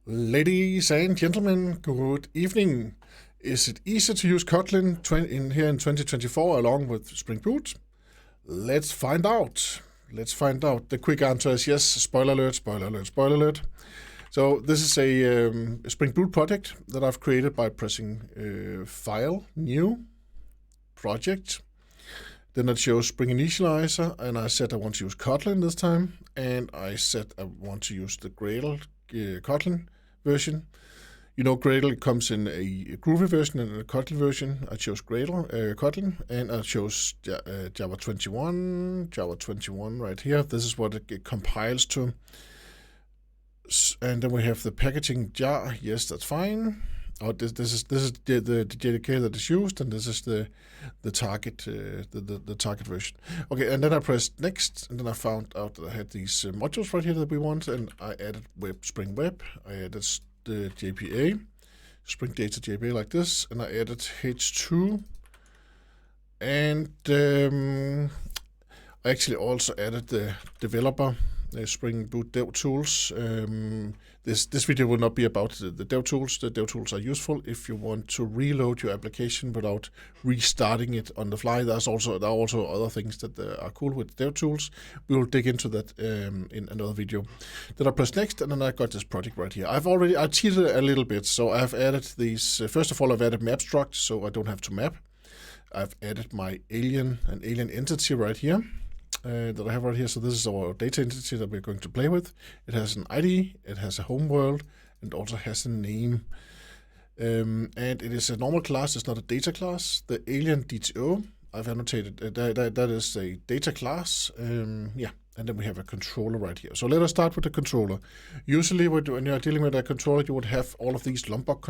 Ladies and gentlemen, good evening. Is it easy to use Kotlin here in 2024 along with Spring Boot? Let's find out. The quick answer is yes. Spoiler alert, spoiler alert, spoiler alert. So this is a Spring Boot project that I've created by pressing File, New, Project. Then it shows Spring Initializer, and I said I want to use Kotlin this time, and I said I want to use the Gradle Kotlin version. You know, Gradle comes in a Groovy version and a Kotlin version. I chose Gradle, Kotlin, and I chose Java 21 right here. This is what it compiles to. And then we have the packaging jar. Yes, that's fine. Oh, this is the JDK that is used, and this is the target the target version. Okay, and then I pressed next, and then I found out that I had these modules right here that we want, and I added Spring Web. I added the JPA, Spring Data JPA like this, and I added H2, and I actually also added the developer. Spring Boot Dev Tools. This video will not be about the Dev Tools. The Dev Tools are useful if you want to reload your application without restarting it on the fly. There are also other things that are cool with Dev Tools. We will dig into that in another video. Then I press next, and then I got this project right here. I cheated a little bit, so I've added these. First of all, I've added map struct, so I don't have to map. I've added my alien entity right here. That I have right here. So this is our data entity that we're going to play with. It has an ID, it has a home world, and also has a name. And it is a normal class, it's not a data class. The alien DTO, I've annotated, that is a data class. And then we have a controller right here. So let us start with the controller. Usually when you're dealing with a controller, you would have all of these Lombok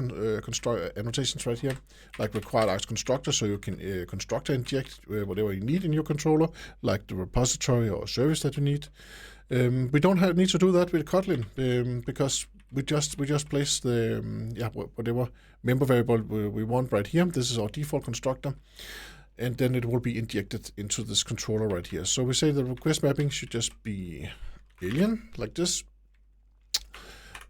annotations right here, like required args constructor, so you can constructor inject whatever you need in your controller, like the repository or service that you need. We don't need to do that with Kotlin because we just place the whatever member variable we want right here. This is our default constructor. And then it will be injected into this controller right here. So we say the request mapping should just be alien, like this.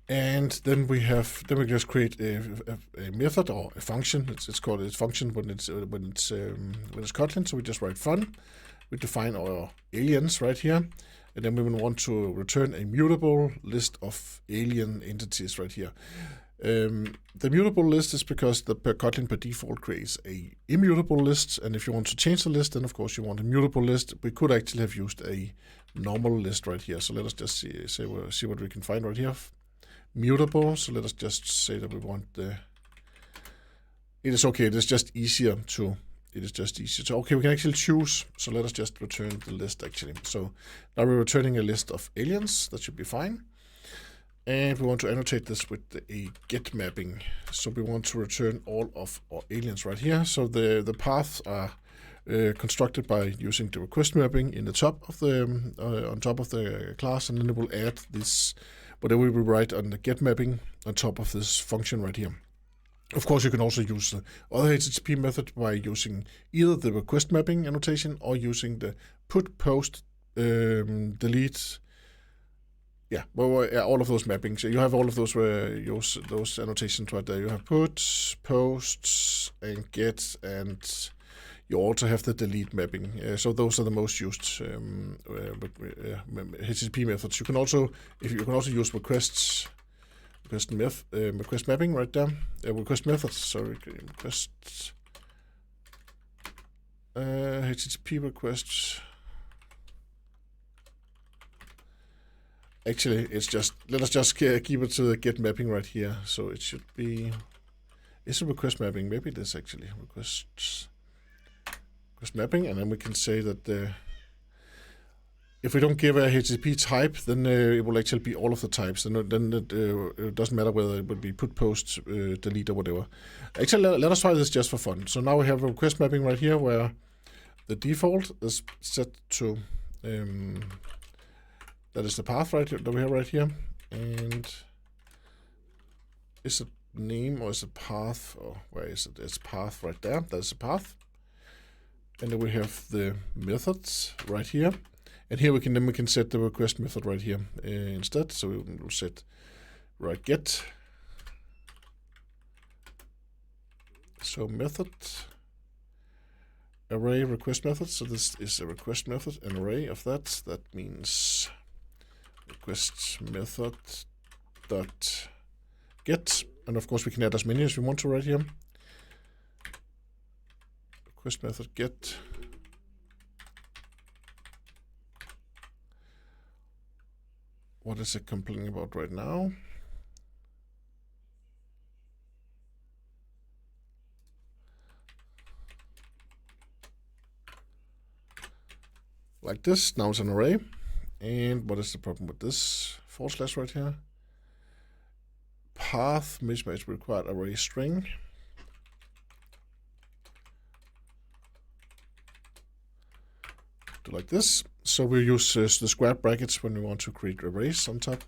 And then we just create a method or a function. It's called a function when it's Kotlin. So we just write fun. We define our aliens right here. And then we will want to return a mutable list of alien entities right here. The mutable list is because the Kotlin by default creates a immutable list, and if you want to change the list, then of course you want a mutable list. We could actually have used a normal list right here. So let us just see what we can find right here. Mutable. So let us just say that we want the. It is okay. It is just easier to. Okay, we can actually choose. So let us just return the list actually. So now we're returning a list of aliens. That should be fine. And we want to annotate this with a get mapping. So we want to return all of our aliens right here. So the paths are constructed by using the request mapping in the top of the on top of the class, and then it will add this whatever we write on the get mapping on top of this function right here. Of course, you can also use the other HTTP method by using either the request mapping annotation or using the put, post, delete. Yeah, all of those mappings. You have all of those those annotations right there. You have put, post, and get, and you also have the delete mapping. So those are the most used HTTP methods. You can also use request mapping right there. Request methods. Sorry, request HTTP requests. Actually, it's just, let us just keep it to the get mapping right here. So it should be, is it request mapping? Maybe it is actually request mapping. And then we can say that if we don't give a HTTP type, then it will actually be all of the types. Then it doesn't matter whether it would be put, post, delete or whatever. Actually, let us try this just for fun. So now we have a request mapping right here where the default is set to, that is the path that we have right here. And is it name or is it path? Or where is it? It's path right there. That's the path. And then we have the methods right here. And here we can set the request method right here instead. So we will set write get. So method array request method. So this is a request method, an array of that. That means request method dot get, and of course we can add as many as we want to right here. Request method get. What is it complaining about right now? Like this, now it's an array. And what is the problem with this / right here? Path mismatch required array string. Do like this. So we use the square brackets when we want to create arrays on top.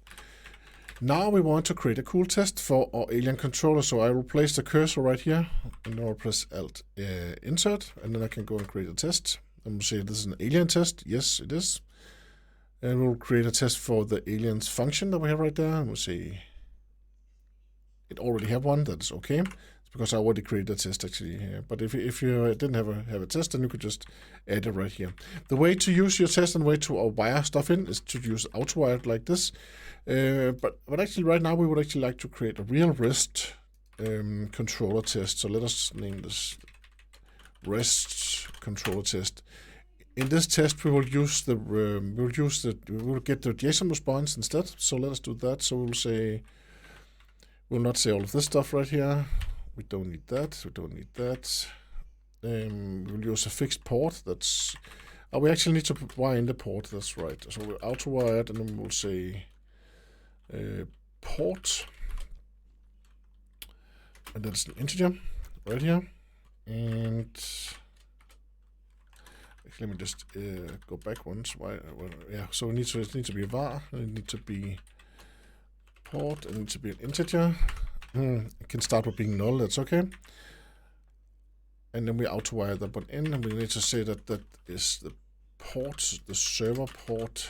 Now we want to create a cool test for our alien controller. So I will place the cursor right here, and then I'll press Alt Insert, and then I can go and create a test. And we'll say this is an alien test. Yes, it is. And we'll create a test for the aliens function that we have right there. And we'll say it already have one. That's okay. It's because I already created a test actually here. But if you didn't have a test, then you could just add it right here. The way to use your test and way to wire stuff in is to use auto-wire like this. But actually right now we would actually like to create a real REST controller test. So let us name this REST controller test. In this test, we will use we will get the JSON response instead. So let us do that. So we'll not say all of this stuff right here. We don't need that. We don't need that. We'll use a fixed port. That's we actually need to wire in the port. That's right. So we'll auto wire it, and then we'll say port, and that's an integer right here. And let me just go back once. Yeah, so it needs to be a var, it needs to be port, it needs to be an integer. It can start with being null, that's okay. And then we auto-wire that one in, and we need to say that that is the port, the server port.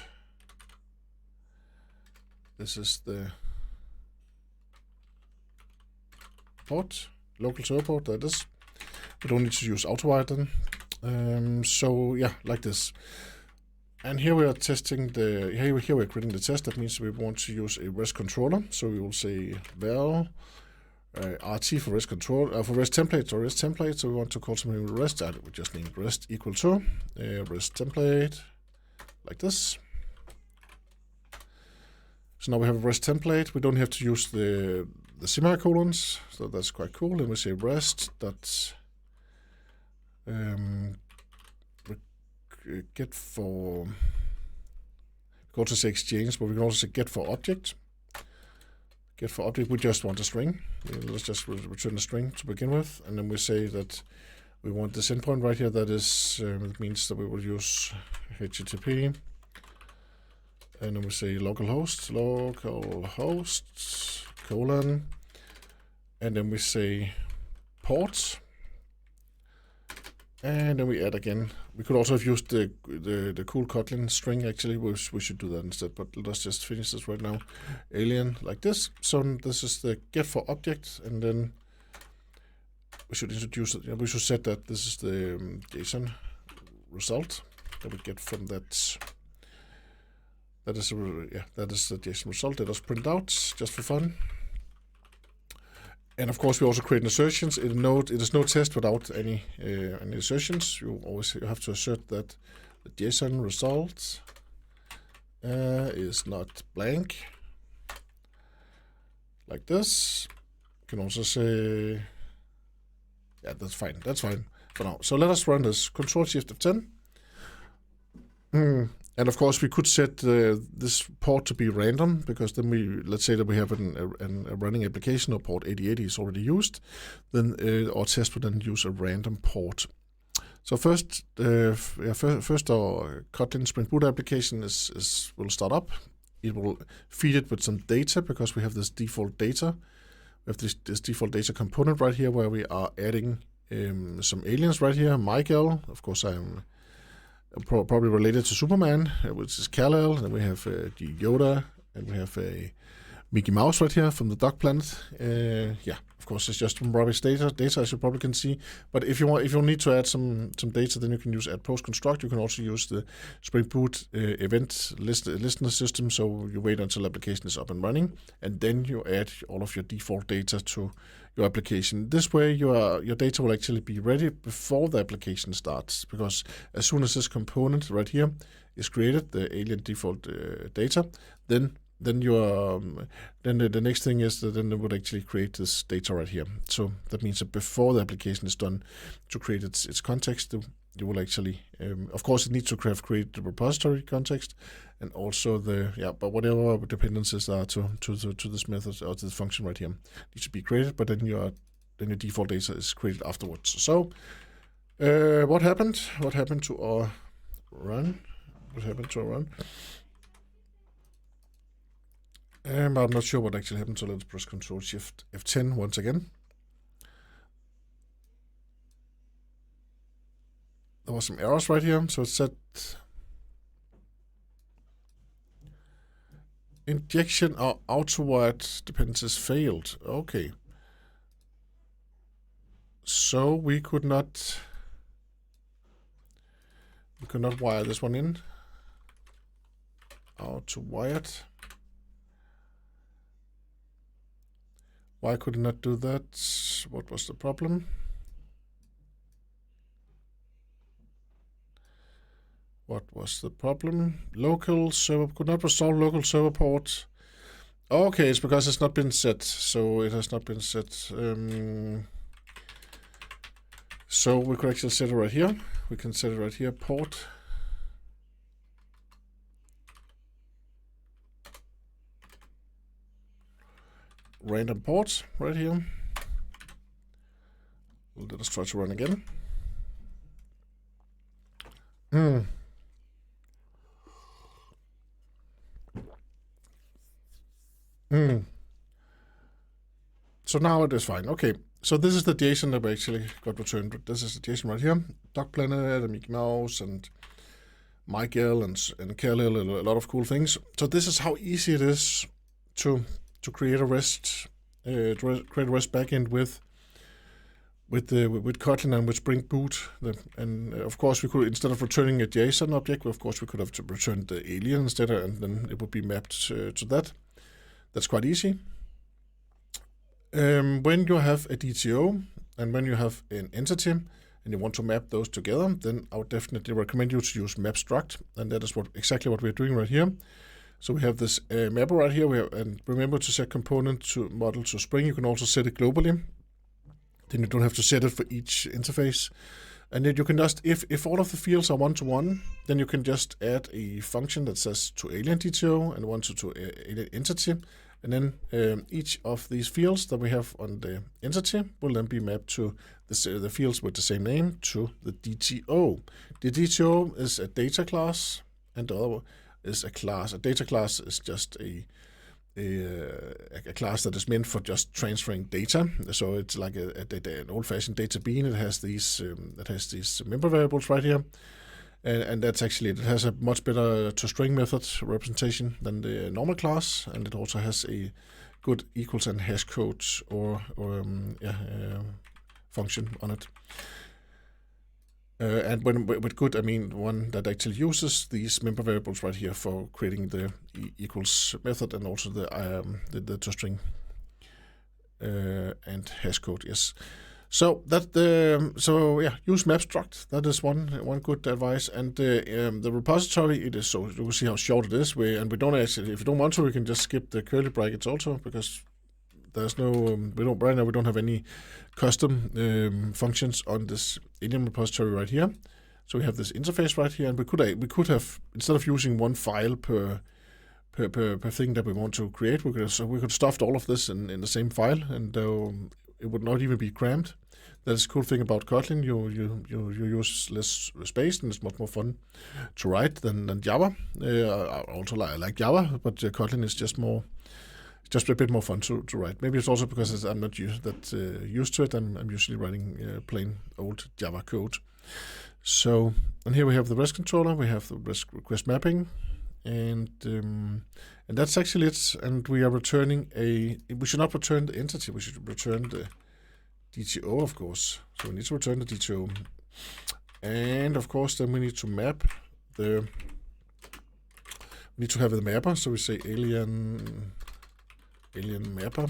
This is the port, local server port, that is. We don't need to use auto-wire then. So yeah, like this. And here we are testing here we're creating the test. That means we want to use a REST controller. So we will say val RT for REST control for REST template or REST template. So we want to call something with REST. We just named REST equal to REST template like this. So now we have a REST template. We don't have to use the semicolons, so that's quite cool. Then we say REST dot get for, we can also say exchange, but we can also say get for object. Get for object, we just want a string. Let's just return a string to begin with, and then we say that we want this endpoint right here. That is, it means that we will use HTTP, and then we say localhost colon, and then we say port. And then we add again. We could also have used the cool Kotlin string actually. We should do that instead, but let's just finish this right now. Alien like this. So this is the get for object, and then we should introduce it. We should set that this is the JSON result that we get from that. That is the JSON result. Let us print out just for fun. And of course, we also create assertions. It is no test without any assertions. You have to assert that the JSON result is not blank, like this. You can also say, yeah, that's fine. That's fine for now. So let us run this. Control-Shift-F10. And of course, we could set this port to be random, because then let's say that we have a running application or port 8080 is already used, then our test would then use a random port. So first our Kotlin Spring Boot application will start up. It will feed it with some data, because we have this default data. We have this default data component right here where we are adding some aliens right here. Michael, of course, I'm probably related to Superman, which is Kal-El, and we have Yoda, and we have a Mickey Mouse right here from the Dog Planet. Yeah, of course, it's just some rubbish data, as you probably can see. But if you need to add some data, then you can use add post construct. You can also use the Spring Boot event listener system. So you wait until the application is up and running, and then you add all of your default data to your application. This way, your data will actually be ready before the application starts, because as soon as this component right here is created, the alien default data, then the next thing is that then it would actually create this data right here. So that means that before the application is done to create its context, you will actually, of course, it needs to have created the repository context and also but whatever dependencies are to this method or to this function right here needs to be created. But then your default data is created afterwards. So what happened? What happened to our run? I'm not sure what actually happened, so let's press Control Shift F10 once again. There was some errors right here, so it said injection or auto-wired dependencies failed. Okay. So we could not wire this one in. Auto-wired. Why could it not do that? What was the problem? Local server could not restore local server port. Okay, it's because it's not been set. So it has not been set. So we could actually set it right here. We can set it right here. Port. Random port right here. Let us try to run again. So now it is fine. Okay, so this is the JSON that we actually got returned. This is the JSON right here. Dog Planet, and Mickey Mouse, and Michael, and Kelly, a lot of cool things. So this is how easy it is to create a REST backend with Kotlin and with Spring Boot. And of course, we could, instead of returning a JSON object, of course we could have returned the alien instead, and then it would be mapped to that. That's quite easy. When you have a DTO and when you have an entity and you want to map those together, then I would definitely recommend you to use map struct, and that is exactly what we're doing right here. So we have this mapper right here, and remember to set component to model to Spring. You can also set it globally. Then you don't have to set it for each interface. And then you can just, if all of the fields are one-to-one, then you can just add a function that says to alien DTO and one to alien entity. And then each of these fields that we have on the entity will then be mapped to the fields with the same name to the DTO. The DTO is a data class, and the other is a class. A data class is just a class that is meant for just transferring data. So it's like an old-fashioned data bean. It has these member variables right here. And that's actually, it has a much better to-string method representation than the normal class, and it also has a good equals and hash code or function on it. And with good, I mean one that actually uses these member variables right here for creating the equals method and also the to-string and hash code. Yes. So use map struct. That is one good advice. And the repository, it is so you will see how short it is. We don't actually, if you don't want to, we can just skip the curly brackets also, because there's no right now we don't have any custom functions on this alien repository right here. So we have this interface right here, and we could have, instead of using one file per thing that we want to create, we could stuff all of this in the same file, and it would not even be crammed. That's the cool thing about Kotlin. You use less space, and it's much more fun to write than Java. I also like Java, but Kotlin is just a bit more fun to write. Maybe it's also because I'm not used to it. I'm usually writing plain old Java code. So, and here we have the REST controller. We have the REST request mapping, and that's actually it. And we are returning we should not return the entity, we should return the DTO, of course. So we need to return the DTO. And of course, then we need to map we need to have the mapper. So we say alien mapper,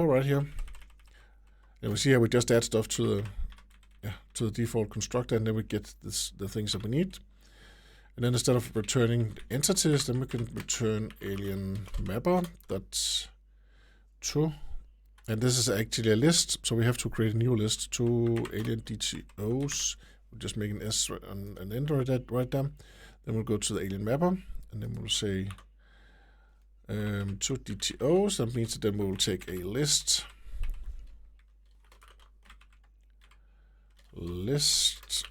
right here. And we see here we just add stuff to the default constructor, and then we get the things that we need. And then instead of returning entities, then we can return alien mapper. That's true. And this is actually a list, so we have to create a new list to alien DTOs. We'll just make an S and enter that right there. Then we'll go to the alien mapper, and then we'll say to DTOs. That means that then we will take a list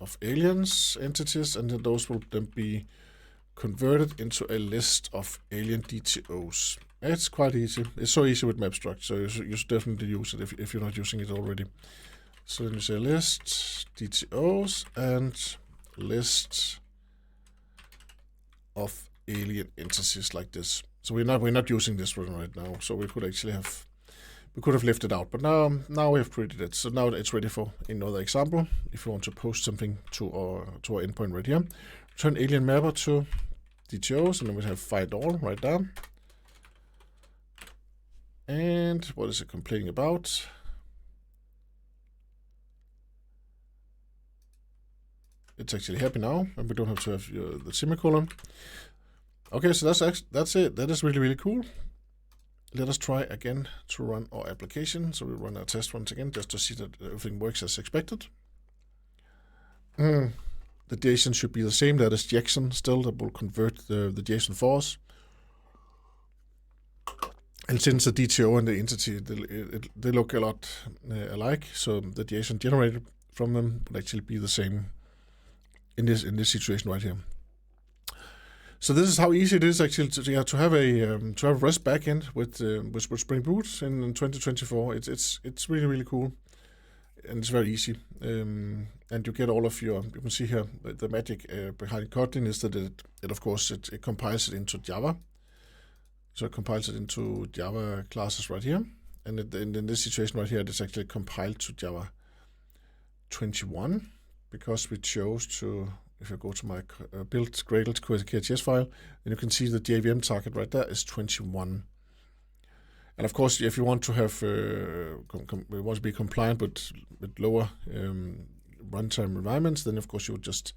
of aliens entities, and then those will then be converted into a list of alien DTOs. It's quite easy. It's so easy with MapStruct, so you should definitely use it if you're not using it already. So then you say list DTOs and list of alien entities like this. So we're not using this one right now. So we could actually have left it out, but now we have created it. So now it's ready for another example. If you want to post something to our endpoint right here, turn alien mapper to DTOs, and then we have find all right there. And what is it complaining about? It's actually happy now, and we don't have to have the semicolon. Okay, so that's it. That is really, really cool. Let us try again to run our application. So we run our test once again, just to see that everything works as expected. The JSON should be the same. That is JSON still, that will convert the JSON for us. And since the DTO and the entity, they look a lot alike, so the JSON generated from them would actually be the same in this situation right here. So this is how easy it is actually to have a REST backend with Spring Boot in 2024. It's really, really cool, and it's very easy. And you get all of you can see here the magic behind Kotlin is that it of course it compiles it into Java. So it compiles it into Java classes right here, and in this situation right here, it's actually compiled to Java 21 because we chose to. If I go to my build Gradle KTS file, then you can see the JVM target right there is 21. And of course, if you want to have we want to be compliant with lower runtime environments, then of course you would just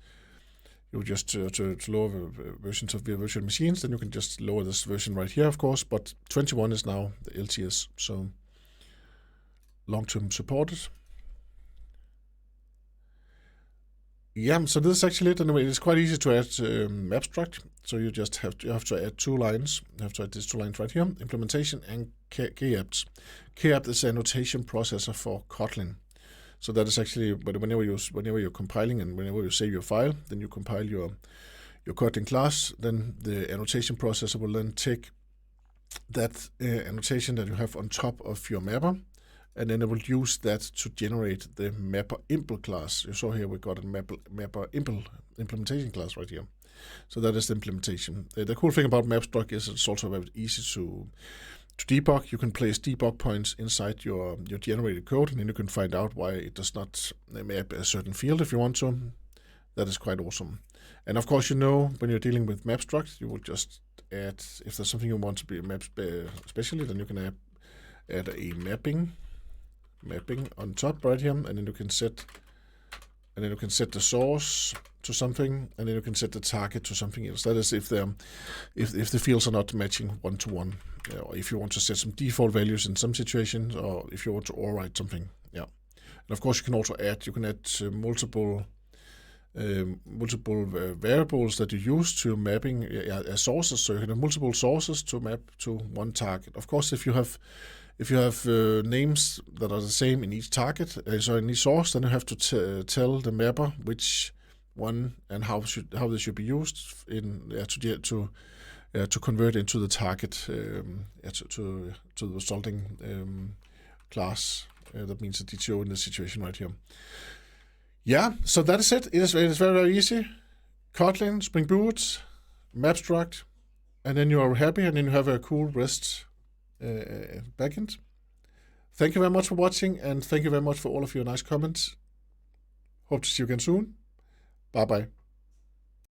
to lower versions of your virtual machines, then you can just lower this version right here, of course. But 21 is now the LTS, so long-term supported. Yeah, so this is actually it. Anyway, it's quite easy to add MapStruct. So you just have to add 2 lines. You have to add these 2 lines right here: implementation and Kapt. Kapt is a notation processor for Kotlin. So that is actually whenever you're compiling and whenever you save your file, then you compile your Kotlin class. Then the annotation processor will then take that annotation that you have on top of your mapper, and then it will use that to generate the mapper impl class. You saw here we got a mapper implementation class right here. So that is the implementation. The cool thing about MapStruct is it's also very easy to debug. You can place debug points inside your generated code, and then you can find out why it does not map a certain field if you want to. That is quite awesome. And of course, when you're dealing with MapStruct, you will just add, if there's something you want to be mapped especially, then you can add a mapping on top right here, and then you can set the source to something, and then you can set the target to something else. That is if the fields are not matching one-to-one, or if you want to set some default values in some situations, or if you want to override something. Yeah, and of course you can also add multiple variables that you use to mapping as sources. So you can have multiple sources to map to one target. Of course, if you have names that are the same in each target, so in each source, then you have to tell the mapper which one and how this should be used to convert into the target to the resulting class. That means the DTO in this situation right here. Yeah, so that is it. It is very, very easy. Kotlin, Spring Boot, Mapstruct, and then you are happy, and then you have a cool REST backend. Thank you very much for watching, and thank you very much for all of your nice comments. Hope to see you again soon. Bye-bye.